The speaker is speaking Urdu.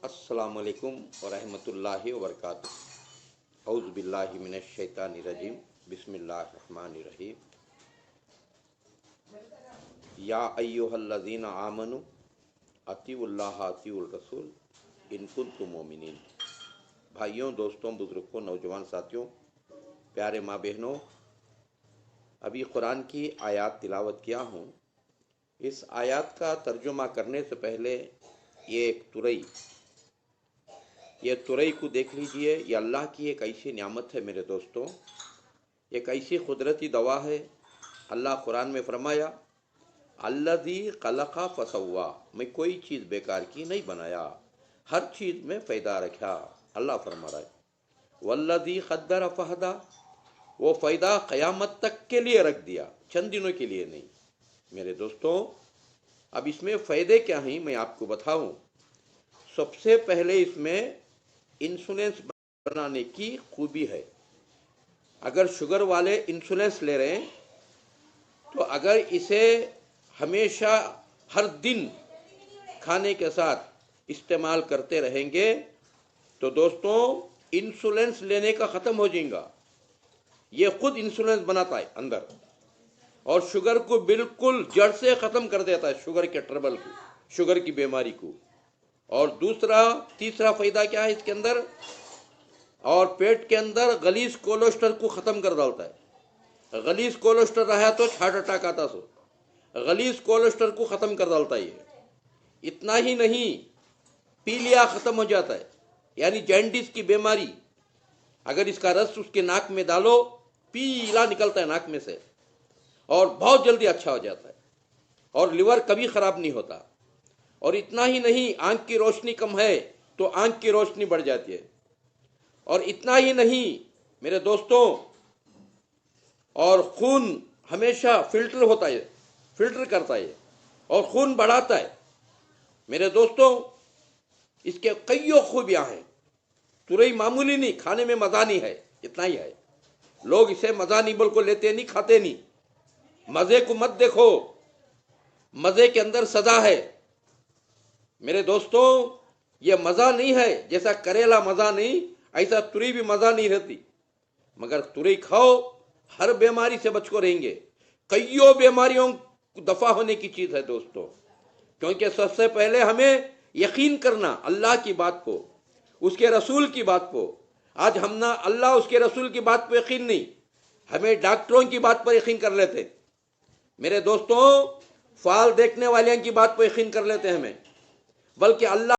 السلام علیکم ورحمۃ اللہ وبرکاتہ. اعوذ باللہ من الشیطان الرجیم. بسم اللہ الرحمن الرحیم. یا ایھا الذین آمنوا اطیعوا اللہ اطیعوا الرسول ان کنتم مؤمنین. بھائیوں، دوستوں، بزرگوں، نوجوان ساتھیوں، پیارے ماں بہنوں، ابھی قرآن کی آیات تلاوت کیا ہوں. اس آیات کا ترجمہ کرنے سے پہلے یہ ترئی کو دیکھ لیجئے. یہ اللہ کی ایک ایسی نعمت ہے میرے دوستوں، ایک ایسی قدرتی دوا ہے. اللہ قرآن میں فرمایا الذی خلق فسوا، میں کوئی چیز بیکار کی نہیں بنایا، ہر چیز میں فائدہ رکھا. اللہ فرما رہا ہے والذی قدر فہدی، وہ فائدہ قیامت تک کے لیے رکھ دیا، چند دنوں کے لیے نہیں. میرے دوستوں، اب اس میں فائدے کیا ہیں میں آپ کو بتاؤں. سب سے پہلے اس میں انسولینس بنانے کی خوبی ہے. اگر شوگر والے انسولینس لے رہے ہیں تو اگر اسے ہمیشہ ہر دن کھانے کے ساتھ استعمال کرتے رہیں گے تو دوستوں انسولینس لینے کا ختم ہو جائے گا. یہ خود انسولینس بناتا ہے اندر اور شوگر کو بالکل جڑ سے ختم کر دیتا ہے، شوگر کے ٹربل کو، شوگر کی بیماری کو. اور تیسرا فائدہ کیا ہے اس کے اندر، اور پیٹ کے اندر غلیظ کولیسٹرول کو ختم کر ڈالتا ہے. غلیظ کولیسٹرول رہا تو ہارٹ اٹیک آتا، سو غلیظ کولیسٹرول کو ختم کر ڈالتا ہے. اتنا ہی نہیں، پیلیا ختم ہو جاتا ہے، یعنی جینڈس کی بیماری. اگر اس کا رس اس کے ناک میں ڈالو، پیلا نکلتا ہے ناک میں سے اور بہت جلدی اچھا ہو جاتا ہے، اور لیور کبھی خراب نہیں ہوتا. اور اتنا ہی نہیں، آنکھ کی روشنی کم ہے تو آنکھ کی روشنی بڑھ جاتی ہے. اور اتنا ہی نہیں میرے دوستوں، اور خون ہمیشہ فلٹر ہوتا ہے، فلٹر کرتا ہے اور خون بڑھاتا ہے. میرے دوستوں، اس کے کئی خوبیاں ہیں. ترئی معمولی نہیں، کھانے میں مزہ نہیں ہے، اتنا ہی ہے. لوگ اسے مزہ نہیں بول کو لیتے نہیں، کھاتے نہیں. مزے کو مت دیکھو، مزے کے اندر سزا ہے. میرے دوستوں، یہ مزہ نہیں ہے. جیسا کریلا مزہ نہیں، ایسا ترئی بھی مزہ نہیں رہتی. مگر ترئی کھاؤ، ہر بیماری سے بچ کو رہیں گے. کئیوں بیماریوں کو دفع ہونے کی چیز ہے دوستوں. کیونکہ سب سے پہلے ہمیں یقین کرنا اللہ کی بات کو، اس کے رسول کی بات کو. آج ہم نہ اللہ اس کے رسول کی بات پہ یقین نہیں، ہمیں ڈاکٹروں کی بات پر یقین کر لیتے. میرے دوستوں، فال دیکھنے والوں کی بات پہ یقین کر لیتے ہمیں، بلکہ اللہ